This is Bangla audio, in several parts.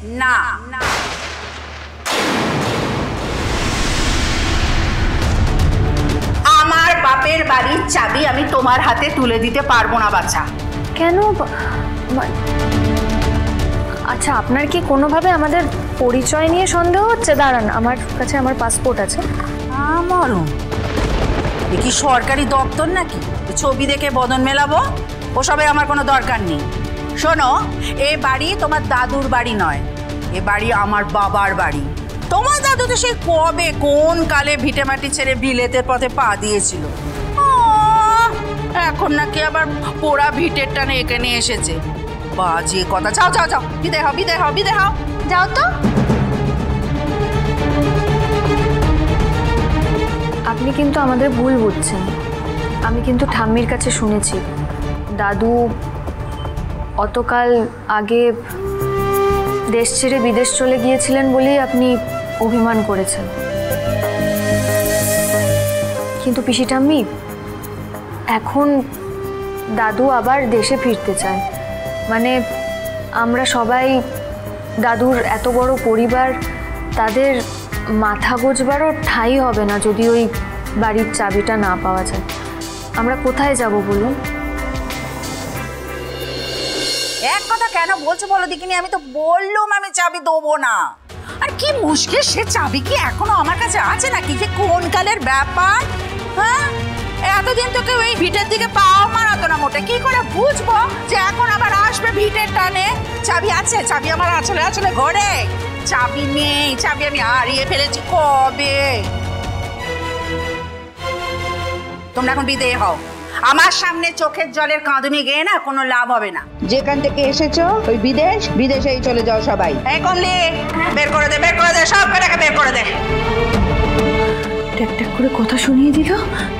না, আমার বাপের বাড়ির চাবি আমি তোমার হাতে তুলে দিতে পারবো না বাচ্চা। কেন? আচ্ছা, আপনার কি কোনোভাবে আমাদের পরিচয় নিয়ে সন্দেহ হচ্ছে? দাঁড়ান, আমার কাছে আমার পাসপোর্ট আছে। আমারও কি সরকারি দপ্তর নাকি ছবি দেখে বদন মেলাবো? ওসবে আমার কোনো দরকার নেই। শোনো, এ বাড়ি তোমার দাদুর বাড়ি নয়, এ বাড়ি আমার বাবার বাড়ি। তোমার দাদু তো সেই কবে কোন কালে ভিটে মাটি ছেড়ে বিলেতের পথে পা দিয়েছিল, এখন নাকি আবার পোড়া ভিটের টানে এখানে এসেছে। বাজে কথা। যাও যাও যাও, বিদায় হও বিদায় হও বিদায় হও, যাও তো। আপনি কিন্তু আমাদের ভুল বুঝছেন। আমি কিন্তু ঠাম্মির কাছে শুনেছি দাদু অতকাল আগে দেশ ছেড়ে বিদেশ চলে গিয়েছিলেন বলেই আপনি অভিমান করেছেন। কিন্তু পিসি ঠাম্মি, এখন দাদু আবার দেশে ফিরতে চায়। মানে আমরা সবাই, দাদুর এত বড় পরিবার, তাদের মাথা গোজবারও ঠাঁই হবে না যদি ওই বাড়ির চাবিটা না পাওয়া যায়। আমরা কোথায় যাব বলুন? এক কথা কেন বলছো বলো দেখিনি? আমি তো বললাম আমি চাবি দেবো না। আর কি মুশকিল, সে চাবি কি এখনো আমার কাছে আছে নাকি? যে কোন কালের ব্যাপার? হ্যাঁ, এতদিন তোকে ওই ভিটের দিকে পাও মারাতো না মোটে, কি করে বুঝবো যে এখন আবার আসবে ভিটের টানে? চাবি আছে, চাবি আমার আসলে আসলে ঘরে চাবি নেই, চাবি আমি হারিয়ে ফেলেছি কবে। তোমরা এখন বিদেয় হও, আমার সামনে চোখের জলের কাঁদুনি গেয়ে না কোনো লাভ হবে না। যেখান থেকে এসেছো ওই বিদেশ, বিদেশেই চলে যাও সবাই। এই কমলি, বের করে দে, বের করে দে, সব কটাকে বের করে দে। ট্যাক ট্যাক করে কথা শুনিয়ে দিল,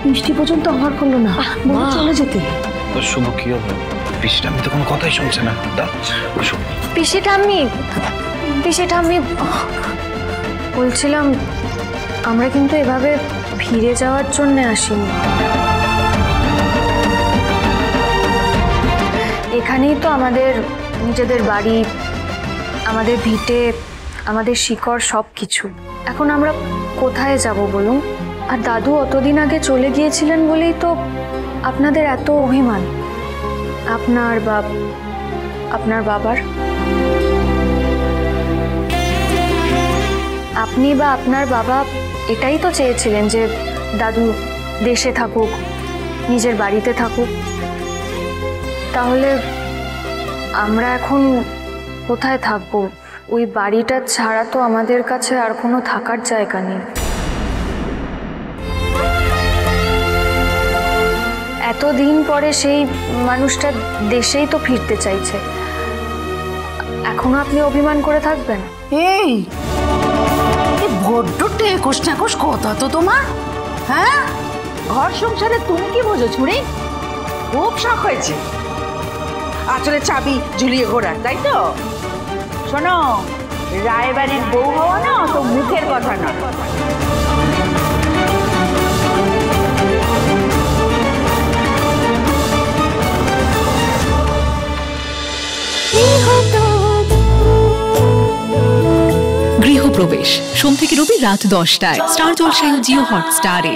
মিষ্টি পর্যন্ত অবাক করলো না, বলে চলে যেতে। তো শুভ কি হবে? পিসি ঠাম্মি তো কোনো কথাই শুনছে না। পিসি ঠাম্মি, পিসি ঠাম্মি, বলছিলাম আমরা কিন্তু এভাবে ফিরে যাওয়ার জন্য আসিনি। এখানেই তো আমাদের নিজেদের বাড়ি, আমাদের ভিটে, আমাদের শিকড়, সব কিছু। এখন আমরা কোথায় যাব বলুন? আর দাদু অতদিন আগে চলে গিয়েছিলেন বলেই তো আপনাদের এত অভিমান, আপনার বা আপনার বাবার। আপনি বা আপনার বাবা এটাই তো চেয়েছিলেন যে দাদু দেশে থাকুক, নিজের বাড়িতে থাকুক। তাহলে আমরা এখন কোথায় থাকবো? ওই বাড়িটা ছাড়া তো আমাদের কাছে আর কোনো থাকার জায়গা নেই। এতদিন পরে সেই মানুষটা দেশেই তো ফিরতে চাইছে, এখনো আপনি অভিমান করে থাকবেন? এই বড্ড টেকোস টেকোস কথা তো তোমার। হ্যাঁ, ঘর সংসারে তুমি কি বোঝো ছুড়ি? খুব শখ হয়েছে আসলে চাবি ঝুলিয়ে ঘোরার, তাই তো? শোনো, রায়বাড়ির বউ হওয়া না অত মুখের কথা না। গৃহপ্রবেশ সোম থেকে রবি রাত 10টায় স্টার জলসায় ও জিও হটস্টারে।